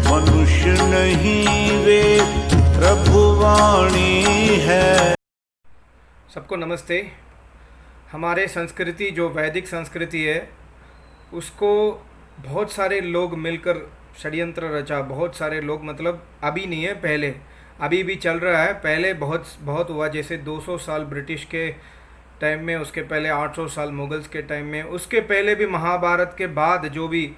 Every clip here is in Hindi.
मनुष्य नहीं वेद प्रभुवाणी है। सबको नमस्ते। हमारे संस्कृति जो वैदिक संस्कृति है उसको बहुत सारे लोग मिलकर षड्यंत्र रचा। बहुत सारे लोग, मतलब अभी नहीं है, पहले अभी भी चल रहा है। पहले बहुत बहुत हुआ, जैसे 200 साल ब्रिटिश के टाइम में, उसके पहले 800 साल मुगल्स के टाइम में, उसके पहले भी महाभारत के बाद जो भी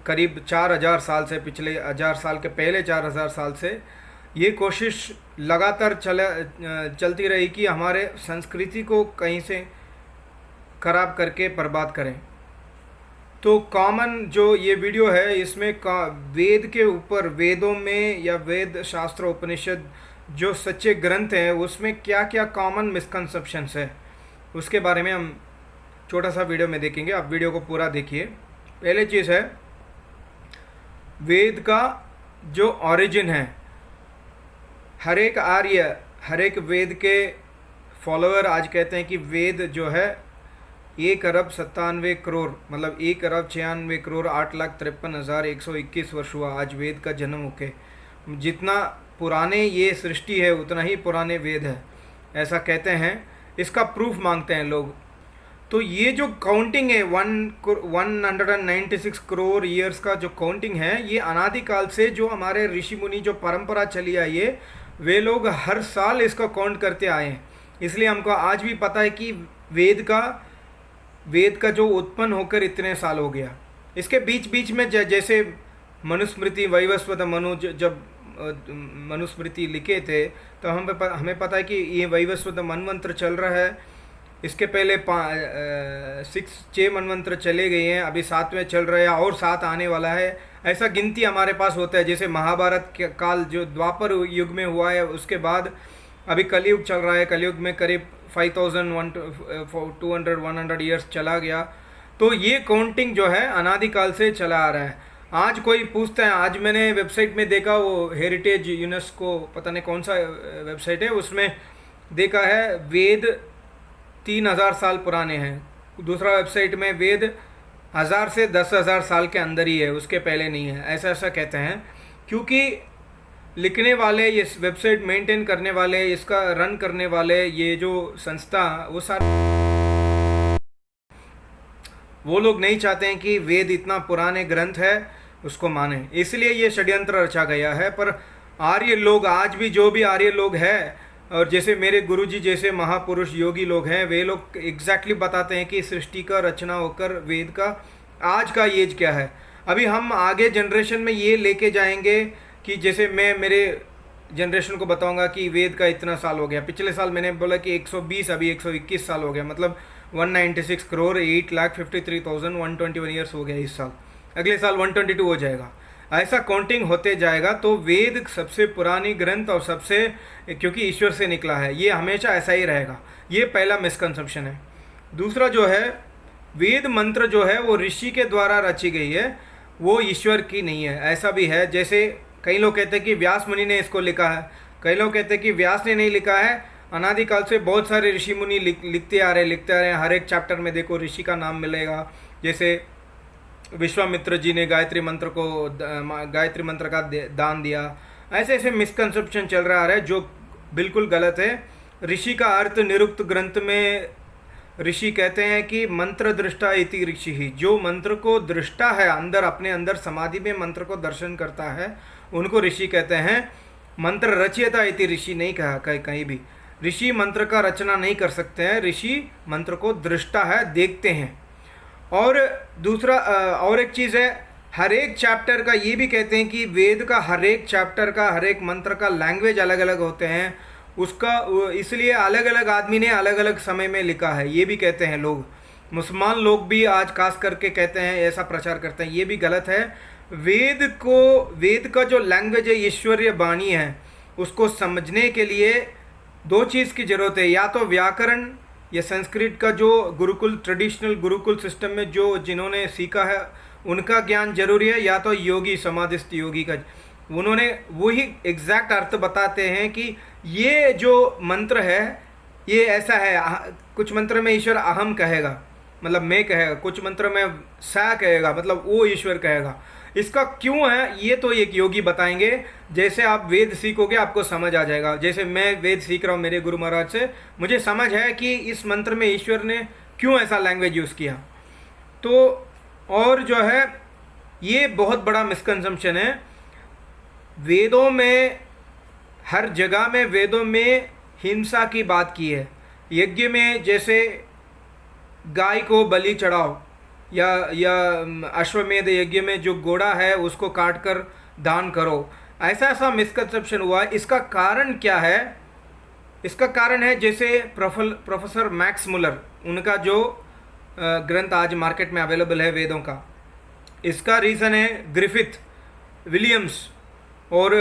करीब 4000 साल से, पिछले 1000 साल के पहले 4000 साल से ये कोशिश लगातार चलती रही कि हमारे संस्कृति को कहीं से खराब करके बर्बाद करें। तो कॉमन जो ये वीडियो है इसमें वेद के ऊपर, वेदों में या वेद शास्त्र उपनिषद जो सच्चे ग्रंथ हैं उसमें क्या क्या कॉमन मिसकंसेप्शंस है उसके बारे में हम छोटा सा वीडियो में देखेंगे। आप वीडियो को पूरा देखिए। पहले चीज़ है वेद का जो ओरिजिन है। हर एक आर्य, हर एक वेद के फॉलोअर आज कहते हैं कि वेद जो है 1,97,00,00,000 मतलब 1,96,08,53,121 वर्ष हुआ आज वेद का जन्म होके। जितना पुराने ये सृष्टि है उतना ही पुराने वेद है, ऐसा कहते हैं। इसका प्रूफ मांगते हैं लोग। तो ये जो काउंटिंग है 196 करोड़ ईयर्स का जो काउंटिंग है, ये अनादिकाल से जो हमारे ऋषि मुनि जो परंपरा चली आई है, वे लोग हर साल इसका काउंट करते आए हैं। इसलिए हमको आज भी पता है कि वेद का जो उत्पन्न होकर इतने साल हो गया। इसके बीच बीच में जैसे मनुस्मृति, वैवस्वत मनु, जब मनुस्मृति लिखे थे तो हमें पता है कि ये वैवस्वत मनवंत्र चल रहा है। इसके पहले 6 मनवंत्र चले गए हैं, अभी 7वें चल रहे हैं और 7 आने वाला है। ऐसा गिनती हमारे पास होता है। जैसे महाभारत काल जो द्वापर युग में हुआ है, उसके बाद अभी कलयुग चल रहा है। कलयुग में करीब 5200-100 ईयर्स चला गया। तो ये काउंटिंग जो है अनादिकाल से चला आ रहा है। आज कोई पूछता है, आज मैंने वेबसाइट में देखा, वो हेरिटेज यूनेस्को पता नहीं कौन सा वेबसाइट है, उसमें देखा है वेद 3000 साल पुराने हैं। दूसरा वेबसाइट में वेद 1000 से 10,000 साल के अंदर ही है, उसके पहले नहीं है, ऐसा कहते हैं। क्योंकि लिखने वाले, ये वेबसाइट मेंटेन करने वाले, इसका रन करने वाले, ये जो संस्था, वो सारे वो लोग नहीं चाहते हैं कि वेद इतना पुराने ग्रंथ है उसको माने, इसलिए ये षड्यंत्र रचा गया है। पर आर्य लोग, आज भी जो भी आर्य लोग हैं, और जैसे मेरे गुरुजी जैसे महापुरुष योगी लोग हैं, वे लोग एग्जैक्टली बताते हैं कि सृष्टि का रचना होकर वेद का आज का एज क्या है। अभी हम आगे जनरेशन में ये लेके जाएंगे कि जैसे मैं मेरे जनरेशन को बताऊंगा कि वेद का इतना साल हो गया। पिछले साल मैंने बोला कि 120, अभी 121 साल हो गया, मतलब 196 करोड़ 8,53,121 ईयर्स हो गया इस साल। अगले साल 122 हो जाएगा। ऐसा काउंटिंग होते जाएगा। तो वेद सबसे पुरानी ग्रंथ और सबसे, क्योंकि ईश्वर से निकला है, ये हमेशा ऐसा ही रहेगा। ये पहला मिसकंसेप्शन है। दूसरा जो है, वेद मंत्र जो है वो ऋषि के द्वारा रची गई है, वो ईश्वर की नहीं है, ऐसा भी है। जैसे कई लोग कहते हैं कि व्यास मुनि ने इसको लिखा है, कई लोग कहते हैं कि व्यास ने नहीं लिखा है। अनादिकाल से बहुत सारे ऋषि मुनि लिखते आ रहे हैं। हर एक चैप्टर में देखो ऋषि का नाम मिलेगा। जैसे विश्वामित्र जी ने गायत्री मंत्र का दान दिया। ऐसे ऐसे मिसकंसेप्शन चल रहा है जो बिल्कुल गलत है। ऋषि का अर्थ निरुक्त ग्रंथ में ऋषि कहते हैं कि मंत्र दृष्टा इति ऋषि ही, जो मंत्र को दृष्टा है, अंदर अपने अंदर समाधि में मंत्र को दर्शन करता है, उनको ऋषि कहते हैं। मंत्र रचयिता इति ऋषि नहीं कहा कहीं भी। ऋषि मंत्र का रचना नहीं कर सकते हैं, ऋषि मंत्र को दृष्टा है, देखते हैं। और दूसरा और एक चीज़ है, हर एक चैप्टर का, ये भी कहते हैं कि वेद का हर एक चैप्टर का, हर एक मंत्र का लैंग्वेज अलग अलग होते हैं उसका, इसलिए अलग अलग आदमी ने अलग अलग समय में लिखा है, ये भी कहते हैं लोग। मुसलमान लोग भी आज खास करके कहते हैं, ऐसा प्रचार करते हैं, ये भी गलत है। वेद का जो लैंग्वेज है, ईश्वरीय वाणी है, उसको समझने के लिए 2 चीज़ की ज़रूरत है। या तो व्याकरण या संस्कृत का जो गुरुकुल, ट्रेडिशनल गुरुकुल सिस्टम में जो जिन्होंने सीखा है उनका ज्ञान जरूरी है, या तो योगी, समाधिस्थ योगी का, उन्होंने वही एग्जैक्ट अर्थ बताते हैं कि ये जो मंत्र है ये ऐसा है। कुछ मंत्र में ईश्वर अहम कहेगा, मतलब मैं कहेगा, कुछ मंत्र में सा कहेगा, मतलब वो ईश्वर कहेगा। इसका क्यों है ये तो एक योगी बताएंगे। जैसे आप वेद सीखोगे आपको समझ आ जाएगा। जैसे मैं वेद सीख रहा हूँ मेरे गुरु महाराज से, मुझे समझ है कि इस मंत्र में ईश्वर ने क्यों ऐसा लैंग्वेज यूज़ किया। तो और जो है ये बहुत बड़ा मिसकंसेप्शन है। वेदों में हर जगह में वेदों में हिंसा की बात की है। यज्ञ में जैसे गाय को बलि चढ़ाओ, या अश्वमेध यज्ञ में जो घोड़ा है उसको काट कर दान करो, ऐसा ऐसा मिसकंसेप्शन हुआ है। इसका कारण क्या है? इसका कारण है जैसे प्रोफेसर मैक्स मुलर, उनका जो ग्रंथ आज मार्केट में अवेलेबल है वेदों का, इसका रीज़न है ग्रिफिथ, विलियम्स और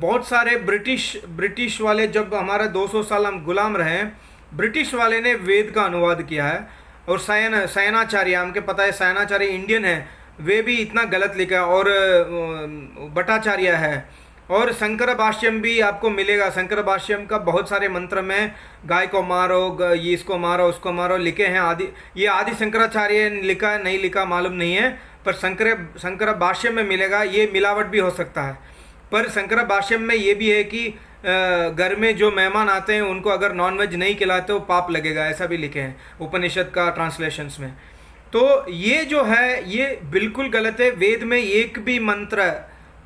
बहुत सारे ब्रिटिश वाले। जब हमारा 200 साल हम गुलाम रहे हैं, ब्रिटिश वाले ने वेद का अनुवाद किया है। और सयनाचार्य, हमके पता है सयनाचार्य इंडियन है, वे भी इतना गलत लिखा है। और भट्टाचार्य है, और शंकर भाष्यम भी आपको मिलेगा। शंकर भाष्यम का बहुत सारे मंत्र में गाय को मारो, ये इसको मारो, उसको मारो लिखे हैं। ये आदि शंकराचार्य ने लिखा है, नहीं लिखा मालूम नहीं है, पर शंकर भाष्यम में मिलेगा। ये मिलावट भी हो सकता है, पर शंकर भाष्यम में ये भी है कि घर में जो मेहमान आते हैं उनको अगर नॉनवेज नहीं खिलाते हो पाप लगेगा, ऐसा भी लिखे हैं उपनिषद का ट्रांसलेशंस में। तो ये जो है ये बिल्कुल गलत है। वेद में एक भी मंत्र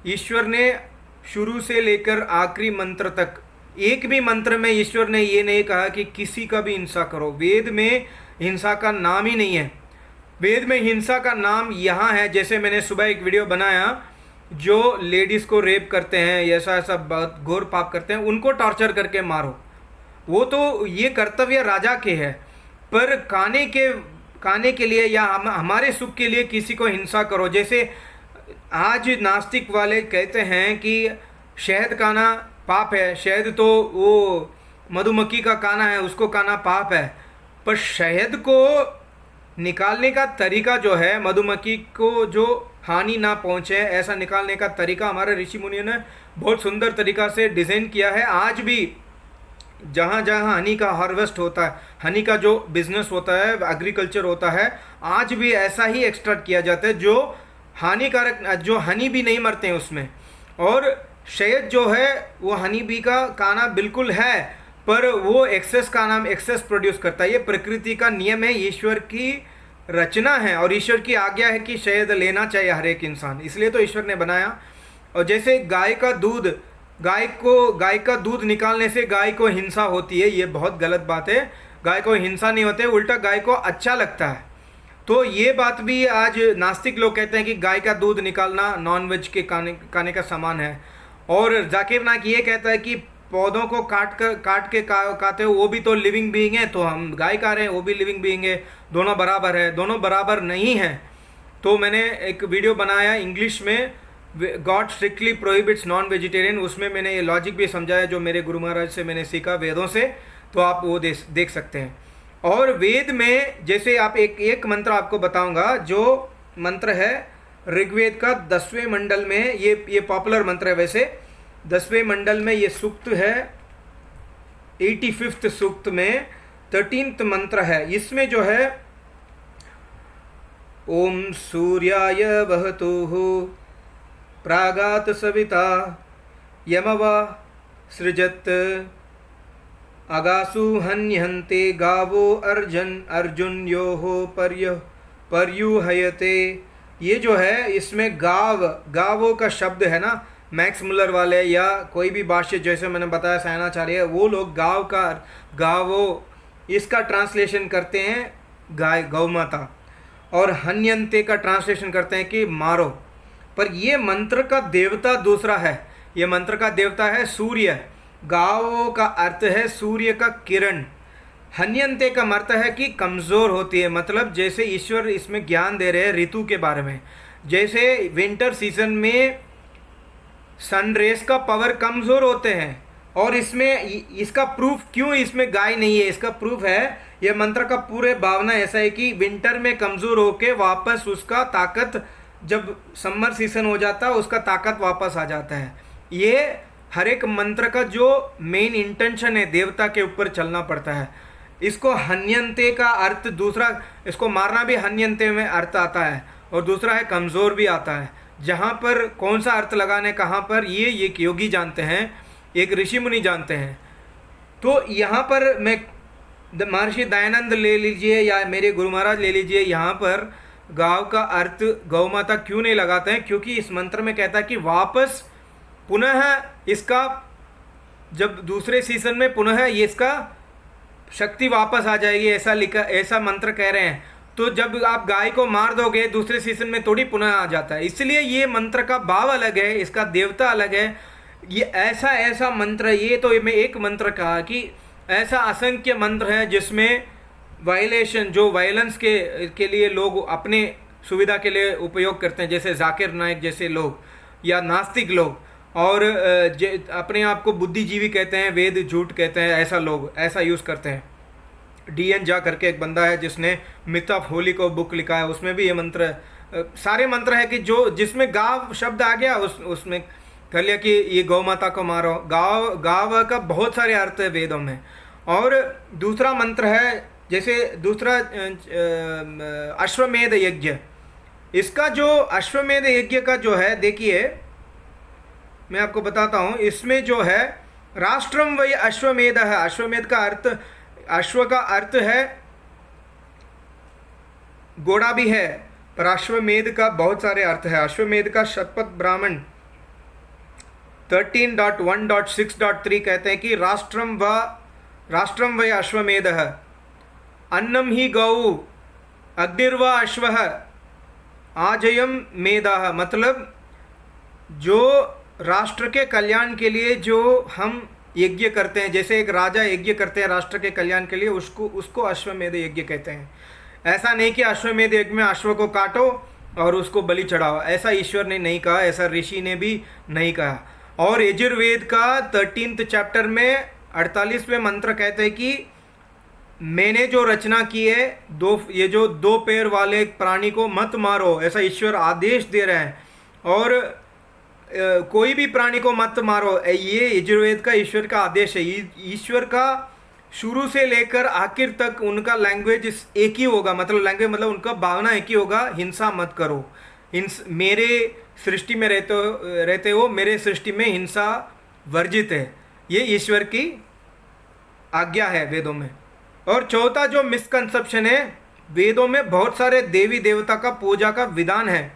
ईश्वर ने शुरू से लेकर आखिरी मंत्र तक, एक भी मंत्र में ईश्वर ने ये नहीं कहा कि किसी का भी हिंसा करो। वेद में हिंसा का नाम ही नहीं है। वेद में हिंसा का नाम यहाँ है, जैसे मैंने सुबह एक वीडियो बनाया, जो लेडीज़ को रेप करते हैं, ऐसा ऐसा बहुत घोर पाप करते हैं, उनको टॉर्चर करके मारो। वो तो ये कर्तव्य राजा के है, पर खाने के लिए या हमारे सुख के लिए किसी को हिंसा करो। जैसे आज नास्तिक वाले कहते हैं कि शहद खाना पाप है, शहद तो वो मधुमक्खी का खाना है, उसको खाना पाप है। पर शहद को निकालने का तरीका जो है, मधुमक्खी को जो हानि ना पहुँचे ऐसा निकालने का तरीका हमारे ऋषि मुनियों ने बहुत सुंदर तरीका से डिज़ाइन किया है। आज भी जहाँ जहाँ हनी का हार्वेस्ट होता है, हनी का जो बिजनेस होता है, एग्रीकल्चर होता है, आज भी ऐसा ही एक्सट्रैक्ट किया जाता है जो हानिकारक, जो हनी भी नहीं मरते हैं उसमें। और शहद जो है वो हनी बी का खाना बिल्कुल है, पर वो एक्सेस का नाम एक्सेस प्रोड्यूस करता है। ये प्रकृति का नियम है, ईश्वर की रचना है, और ईश्वर की आज्ञा है कि शहद लेना चाहिए हर एक इंसान, इसलिए तो ईश्वर ने बनाया। और जैसे गाय का दूध निकालने से गाय को हिंसा होती है, ये बहुत गलत बात है। गाय को हिंसा नहीं होती है, उल्टा गाय को अच्छा लगता है। तो ये बात भी आज नास्तिक लोग कहते हैं कि गाय का दूध निकालना नॉनवेज के खाने का समान है। और जाकिर नाइक ये कहता है कि पौधों को काट के खाते हो, वो भी तो लिविंग बीइंग है, तो हम गाय खा रहे हैं, वो भी लिविंग बीइंग है, दोनों बराबर है। दोनों बराबर नहीं है। तो मैंने एक वीडियो बनाया इंग्लिश में, God strictly prohibits non vegetarian, उसमें मैंने ये लॉजिक भी समझाया जो मेरे गुरु महाराज से मैंने सीखा वेदों से, तो आप वो देख सकते हैं। और वेद में जैसे आप एक मंत्र आपको बताऊंगा, जो मंत्र है ऋग्वेद का 10वें मंडल में, ये पॉपुलर मंत्र है वैसे। 10वें मंडल में ये सूक्त है, 85th सूक्त में 13th मंत्र है। इसमें जो है ओम सूर्याय वहतुः प्रागात सविता यमवा सृजत अगासु हन्यन्ते गावो अर्जुन्योः पर्युहयते। ये जो है इसमें गावों का शब्द है ना, मैक्स मुलर वाले या कोई भी भाष्य जैसे मैंने बताया सयनाचार्य, वो लोग गावो इसका ट्रांसलेशन करते हैं गाय, गौ माता, और हन्यन्ते का ट्रांसलेशन करते हैं कि मारो। पर ये मंत्र का देवता दूसरा है। ये मंत्र का देवता है सूर्य। गावों का अर्थ है सूर्य का किरण। हन्यन्ते का अर्थ है कि कमज़ोर होती है, मतलब जैसे ईश्वर इसमें ज्ञान दे रहे हैं ऋतु के बारे में। जैसे विंटर सीजन में सन रेस का पावर कमज़ोर होते हैं, और इसमें इसका प्रूफ क्यों इसमें गाय नहीं है, इसका प्रूफ है यह मंत्र का पूरे भावना ऐसा है कि विंटर में कमज़ोर होके वापस उसका ताकत, जब समर सीजन हो जाता है उसका ताकत वापस आ जाता है। ये हर एक मंत्र का जो मेन इंटेंशन है, देवता के ऊपर चलना पड़ता है। इसको हन्यन्ते का अर्थ दूसरा, इसको मारना भी हन्यन्ते में अर्थ आता है, और दूसरा है कमज़ोर भी आता है। जहाँ पर कौन सा अर्थ लगाना है, कहाँ पर, ये एक योगी जानते हैं, एक ऋषि मुनि जानते हैं। तो यहाँ पर मैं महर्षि दयानंद ले लीजिए या मेरे गुरु महाराज ले लीजिए, यहाँ पर गाँव का अर्थ गौ माता क्यों नहीं लगाते हैं? क्योंकि इस मंत्र में कहता है कि वापस पुनः इसका, जब दूसरे सीजन में पुनः ये इसका शक्ति वापस आ जाएगी, ऐसा लिखा, ऐसा मंत्र कह रहे हैं। तो जब आप गाय को मार दोगे दूसरे सीजन में थोड़ी पुनः आ जाता है, इसलिए ये मंत्र का भाव अलग है, इसका देवता अलग है। ये ऐसा ऐसा मंत्र, ये तो मैं एक मंत्र कहा कि ऐसा असंख्य मंत्र है जिसमें वायलेशन, जो वायलेंस के लिए लोग अपने सुविधा के लिए उपयोग करते हैं, जैसे जाकिर नाइक जैसे लोग या नास्तिक लोग, और अपने आप को बुद्धिजीवी कहते हैं, वेद झूठ कहते हैं, ऐसा लोग ऐसा यूज़ करते हैं। डीएन झा करके एक बंदा है जिसने मिथ ऑफ होली को बुक लिखा है, उसमें भी ये मंत्र, सारे मंत्र है कि जो जिसमें गाव शब्द आ गया उसमें कह लिया कि ये गौ माता को मारो। गाव का बहुत सारे अर्थ है वेदों में। और दूसरा मंत्र है, जैसे दूसरा अश्वमेध यज्ञ, इसका जो अश्वमेध यज्ञ का जो है, देखिए मैं आपको बताता हूँ, इसमें जो है राष्ट्रम वै अश्वमेध है। अश्वमेध का अर्थ, अश्व का अर्थ है घोड़ा भी है, पर अश्वमेध का बहुत सारे अर्थ है। अश्वमेध का शतपथ ब्राह्मण 13.1.6.3 कहते हैं कि राष्ट्रम वै अश्वमेध, अन्नम ही गौ, अग्निर्व अश्वः, आजयम मेधा। मतलब जो राष्ट्र के कल्याण के लिए जो हम यज्ञ करते हैं, जैसे एक राजा यज्ञ करते हैं राष्ट्र के कल्याण के लिए, उसको अश्वमेध यज्ञ कहते हैं। ऐसा नहीं कि अश्वमेध यज्ञ में अश्व को काटो और उसको बलि चढ़ाओ, ऐसा ईश्वर ने नहीं कहा, ऐसा ऋषि ने भी नहीं कहा। और यजुर्वेद का 13th चैप्टर में 48वें मंत्र कहते हैं कि मैंने जो रचना की है, ये जो दो पैर वाले प्राणी को मत मारो, ऐसा ईश्वर आदेश दे रहे हैं। और कोई भी प्राणी को मत मारो, ये यजुर्वेद का ईश्वर का आदेश है। ईश्वर का शुरू से लेकर आखिर तक उनका लैंग्वेज एक ही होगा, मतलब उनका भावना एक ही होगा, हिंसा मत करो। मेरे सृष्टि में रहते हो, मेरे सृष्टि में हिंसा वर्जित है, ये ईश्वर की आज्ञा है वेदों में। और चौथा जो मिसकंसेप्शन है, वेदों में बहुत सारे देवी देवता का पूजा का विधान है।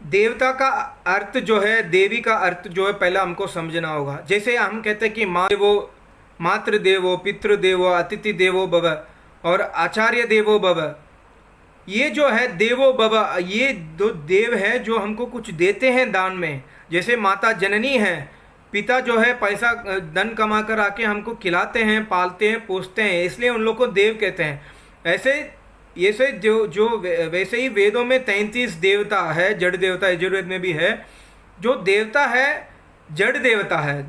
देवता का अर्थ जो है, देवी का अर्थ जो है, पहला हमको समझना होगा। जैसे हम कहते हैं कि मातृ देवो, पितृ देवो, अतिथि देवो भव और आचार्य देवो भव। ये जो है देवो भव, ये दो देव है जो हमको कुछ देते हैं दान में। जैसे माता जननी है, पिता जो है पैसा धन कमा कर आके हमको खिलाते हैं, पालते हैं, पोसते हैं, इसलिए उन लोग को देव कहते हैं। ऐसे वैसे ही वेदों में 33 देवता है, जड़ देवता यजुर्वेद में भी है। जो देवता है जड़ देवता है,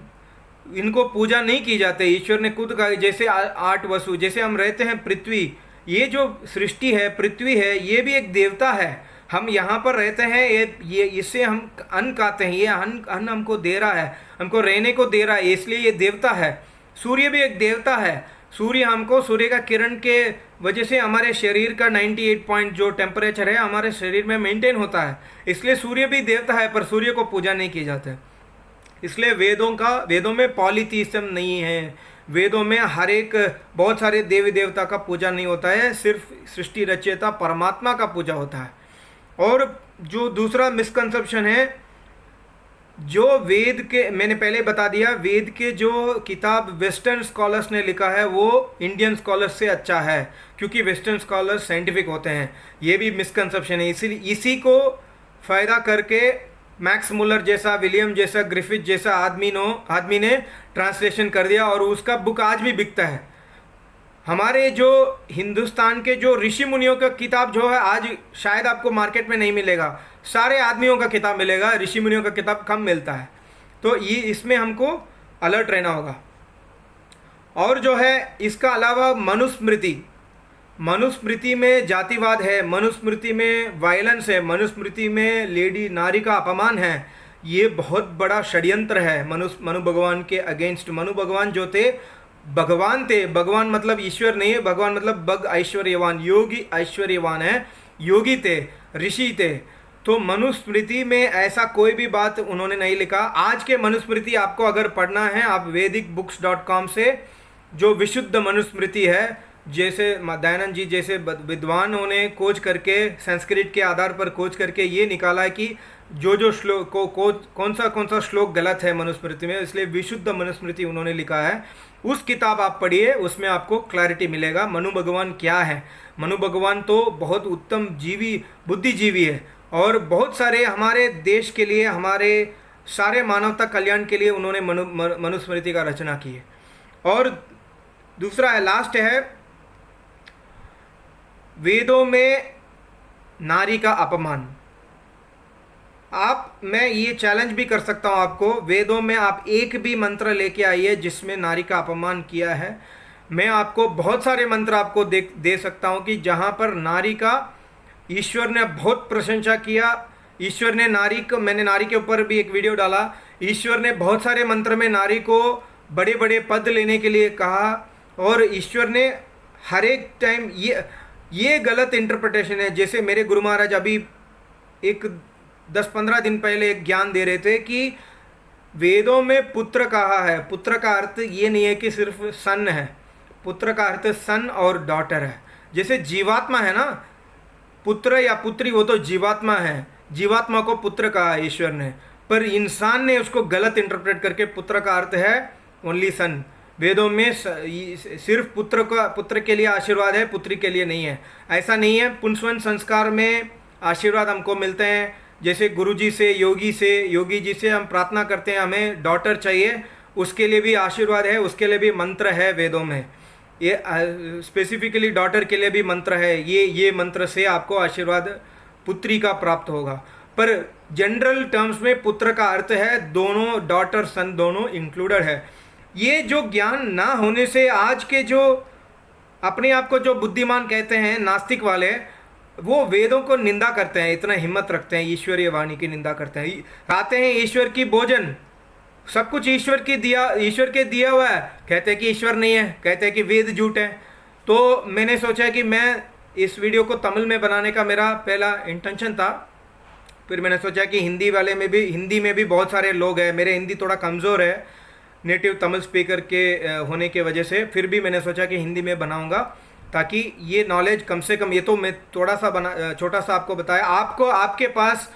इनको पूजा नहीं की जाती। ईश्वर ने खुद कहा, जैसे 8 वसु, जैसे हम रहते हैं पृथ्वी, ये जो सृष्टि है, पृथ्वी है, ये भी एक देवता है। हम यहाँ पर रहते हैं, ये इससे हम अन्न खाते हैं, ये अन्न हमको दे रहा है, हमको रहने को दे रहा है, इसलिए ये देवता है। सूर्य भी एक देवता है। सूर्य हमको, सूर्य का किरण के वजह से हमारे शरीर का 98 पॉइंट जो टेम्परेचर है हमारे शरीर में मेंटेन होता है, इसलिए सूर्य भी देवता है, पर सूर्य को पूजा नहीं की जाती। इसलिए वेदों में पॉलीथीइज्म नहीं है। वेदों में हर एक बहुत सारे देवी देवता का पूजा नहीं होता है, सिर्फ सृष्टि रचयिता परमात्मा का पूजा होता है। और जो दूसरा मिसकंसेप्शन है, जो वेद के, मैंने पहले बता दिया, वेद के जो किताब वेस्टर्न स्कॉलर्स ने लिखा है वो इंडियन स्कॉलर्स से अच्छा है, क्योंकि वेस्टर्न स्कॉलर्स साइंटिफिक होते हैं। ये भी मिसकंसेप्शन है। इसी को फ़ायदा करके मैक्स मुलर जैसा, विलियम जैसा, ग्रिफिथ जैसा आदमी ने ट्रांसलेशन कर दिया, और उसका बुक आज भी बिकता है। हमारे जो हिंदुस्तान के जो ऋषि मुनियों का किताब जो है, आज शायद आपको मार्केट में नहीं मिलेगा, सारे आदमियों का किताब मिलेगा, ऋषि मुनियों का किताब कम मिलता है। तो ये इसमें हमको अलर्ट रहना होगा। और जो है इसका अलावा मनुस्मृति में जातिवाद है, मनुस्मृति में वायलेंस है, मनुस्मृति में नारी का अपमान है। ये बहुत बड़ा षड्यंत्र है मनु भगवान के अगेंस्ट। मनु भगवान जो थे, भगवान थे। भगवान मतलब ईश्वर नहीं है, भगवान मतलब ऐश्वर्यवान, योगी ऐश्वर्यवान है, योगी थे, ऋषि थे। तो मनुस्मृति में ऐसा कोई भी बात उन्होंने नहीं लिखा। आज के मनुस्मृति आपको अगर पढ़ना है, आप vedicbooks.com से जो विशुद्ध मनुस्मृति है, जैसे दयानंद जी जैसे विद्वानों ने खोज करके संस्कृत के आधार पर खोज करके ये निकाला है कि जो श्लोक कौन सा श्लोक गलत है मनुस्मृति में, इसलिए विशुद्ध मनुस्मृति उन्होंने लिखा है। उस किताब आप पढ़िए, उसमें आपको क्लैरिटी मिलेगा मनु भगवान क्या है। मनु भगवान तो बहुत उत्तम बुद्धिजीवी है और बहुत सारे हमारे देश के लिए, हमारे सारे मानवता कल्याण के लिए उन्होंने मनुस्मृति का रचना की है। और दूसरा है, लास्ट है, वेदों में नारी का अपमान। मैं ये चैलेंज भी कर सकता हूँ आपको, वेदों में आप एक भी मंत्र लेके आइए जिसमें नारी का अपमान किया है। मैं आपको बहुत सारे मंत्र आपको दे सकता हूँ कि जहाँ पर नारी का ईश्वर ने बहुत प्रशंसा किया। ईश्वर ने मैंने नारी के ऊपर भी एक वीडियो डाला। ईश्वर ने बहुत सारे मंत्र में नारी को बड़े बड़े पद लेने के लिए कहा, और ईश्वर ने हर एक टाइम ये गलत इंटरप्रिटेशन है। जैसे मेरे गुरु महाराज अभी एक 10-15 दिन पहले एक ज्ञान दे रहे थे कि वेदों में पुत्र कहा है। पुत्र का अर्थ ये नहीं है कि सिर्फ सन है, पुत्र का अर्थ सन और डॉटर है। जैसे जीवात्मा है ना, पुत्र या पुत्री, वो तो जीवात्मा है, जीवात्मा को पुत्र कहा है ईश्वर ने, पर इंसान ने उसको गलत इंटरप्रेट करके पुत्र का अर्थ है ओनली सन। वेदों में सिर्फ पुत्र के लिए आशीर्वाद है, पुत्री के लिए नहीं है, ऐसा नहीं है। पुंसवन संस्कार में आशीर्वाद हमको मिलते हैं, जैसे गुरुजी से, योगी जी से हम प्रार्थना करते हैं हमें डॉटर चाहिए, उसके लिए भी आशीर्वाद है, उसके लिए भी मंत्र है वेदों में। ये स्पेसिफिकली डॉटर के लिए भी मंत्र है, ये मंत्र से आपको आशीर्वाद पुत्री का प्राप्त होगा। पर जनरल टर्म्स में पुत्र का अर्थ है दोनों, डॉटर सन दोनों इंक्लूडेड है। ये जो ज्ञान ना होने से आज के जो अपने आप को जो बुद्धिमान कहते हैं नास्तिक वाले, वो वेदों को निंदा करते हैं, इतना हिम्मत रखते हैं, ईश्वरीय वाणी की निंदा करते हैं, खाते हैं ईश्वर की भोजन, सब कुछ ईश्वर के दिया हुआ है, कहते हैं कि ईश्वर नहीं है, कहते हैं कि वेद झूठ है। तो मैंने सोचा कि मैं इस वीडियो को तमिल में बनाने का मेरा पहला इंटेंशन था, फिर मैंने सोचा कि हिंदी में भी बहुत सारे लोग हैं, मेरे हिंदी थोड़ा कमज़ोर है नेटिव तमिल स्पीकर के होने के वजह से, फिर भी मैंने सोचा कि हिंदी में बनाऊंगा ताकि ये नॉलेज कम से कम, ये तो मैं छोटा सा आपको बताया, आपके पास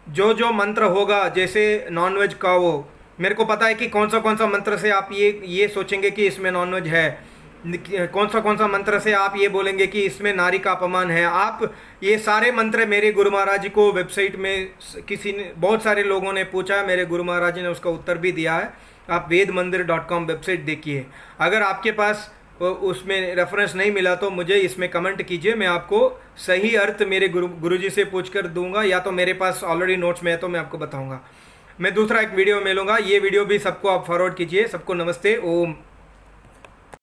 जो मंत्र होगा, जैसे नॉनवेज का वो, मेरे को पता है कि कौन सा मंत्र से आप ये सोचेंगे कि इसमें नॉनवेज है, कौन सा मंत्र से आप ये बोलेंगे कि इसमें नारी का अपमान है। आप ये सारे मंत्र मेरे गुरु महाराज को वेबसाइट में बहुत सारे लोगों ने पूछा, मेरे गुरु महाराज ने उसका उत्तर भी दिया है। आप vedmandir.com वेबसाइट देखिए। अगर आपके पास उसमें रेफरेंस नहीं मिला तो मुझे इसमें कमेंट कीजिए, मैं आपको सही अर्थ मेरे गुरुजी से पूछ कर दूंगा, या तो मेरे पास ऑलरेडी नोट्स में है तो मैं आपको बताऊंगा। मैं दूसरा एक वीडियो मिलूंगा, ये वीडियो भी सबको आप फॉरवर्ड कीजिए। सबको नमस्ते, ओम।